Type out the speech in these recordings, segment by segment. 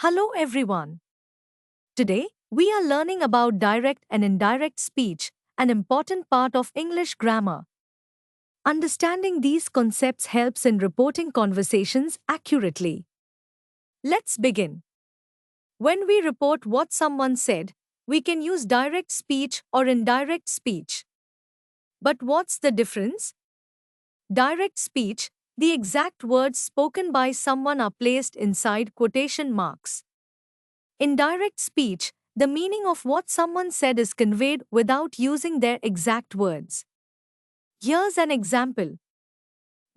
Hello everyone. Today, we are learning about direct and indirect speech, an important part of English grammar. Understanding these concepts helps in reporting conversations accurately. Let's begin. When we report what someone said, we can use direct speech or indirect speech. But what's the difference? Direct speech, the exact words spoken by someone are placed inside quotation marks. Indirect speech, the meaning of what someone said is conveyed without using their exact words. Here's an example.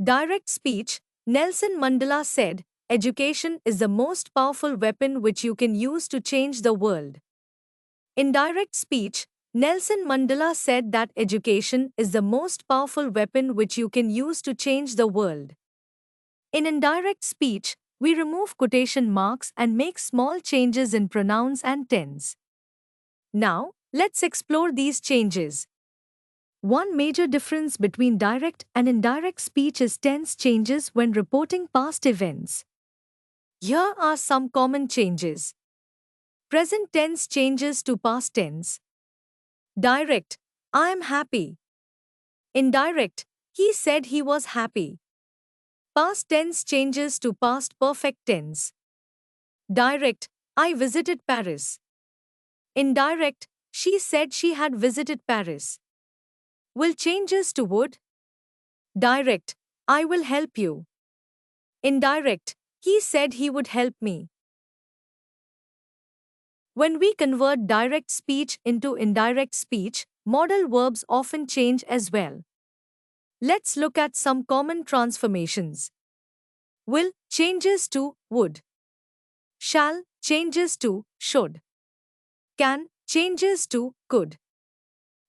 Direct speech, Nelson Mandela said, education is the most powerful weapon which you can use to change the world. Indirect speech, Nelson Mandela said that education is the most powerful weapon which you can use to change the world. In indirect speech, we remove quotation marks and make small changes in pronouns and tense. Now, let's explore these changes. One major difference between direct and indirect speech is tense changes when reporting past events. Here are some common changes. Present tense changes to past tense. Direct, I am happy. Indirect, he said he was happy. Past tense changes to past perfect tense. Direct, I visited Paris. Indirect, she said she had visited Paris. Will changes to would. Direct, I will help you. Indirect, he said he would help me. When we convert direct speech into indirect speech, modal verbs often change as well. Let's look at some common transformations. Will changes to would. Shall changes to should. Can changes to could.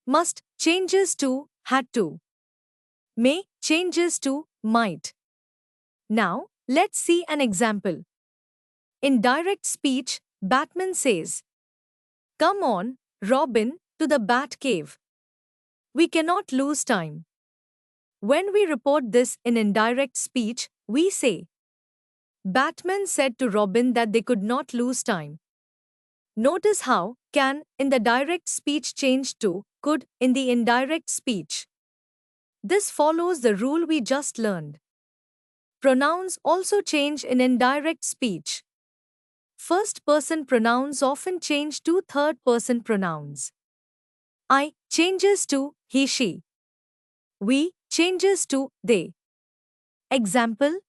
Must changes to had to. May changes to might. Now, let's see an example. In direct speech, Batman says, come on, Robin, to the Bat Cave. We cannot lose time. When we report this in indirect speech, we say, Batman said to Robin that they could not lose time. Notice how can in the direct speech changed to could in the indirect speech. This follows the rule we just learned. Pronouns also change in indirect speech. First-person pronouns often change to third-person pronouns. I changes to he, she. We changes to they. Example.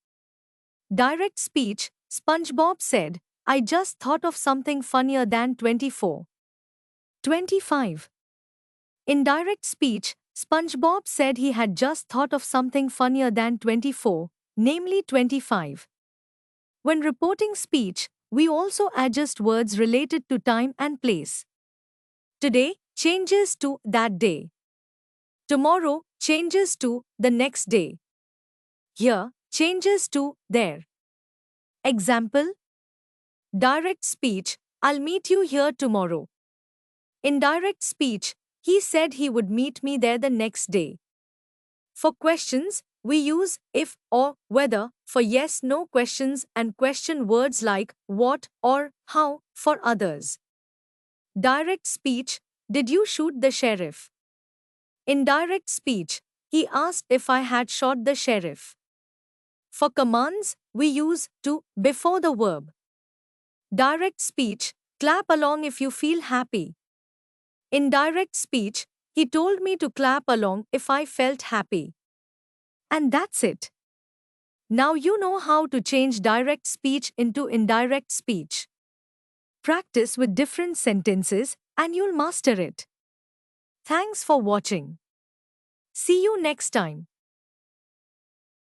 Direct speech, SpongeBob said, I just thought of something funnier than 24. 25. Indirect speech, SpongeBob said he had just thought of something funnier than 24, namely 25. When reporting speech, we also adjust words related to time and place. Today changes to that day. Tomorrow changes to the next day. Here changes to there. Example. Direct speech, I'll meet you here tomorrow. Indirect speech, he said he would meet me there the next day. For questions, we use if or whether for yes-no questions and question words like what or how for others. Direct speech, did you shoot the sheriff? Indirect speech, he asked if I had shot the sheriff. For commands, we use to before the verb. Direct speech, clap along if you feel happy. Indirect speech, he told me to clap along if I felt happy. And that's it. Now you know how to change direct speech into indirect speech. Practice with different sentences and you'll master it. Thanks for watching. See you next time.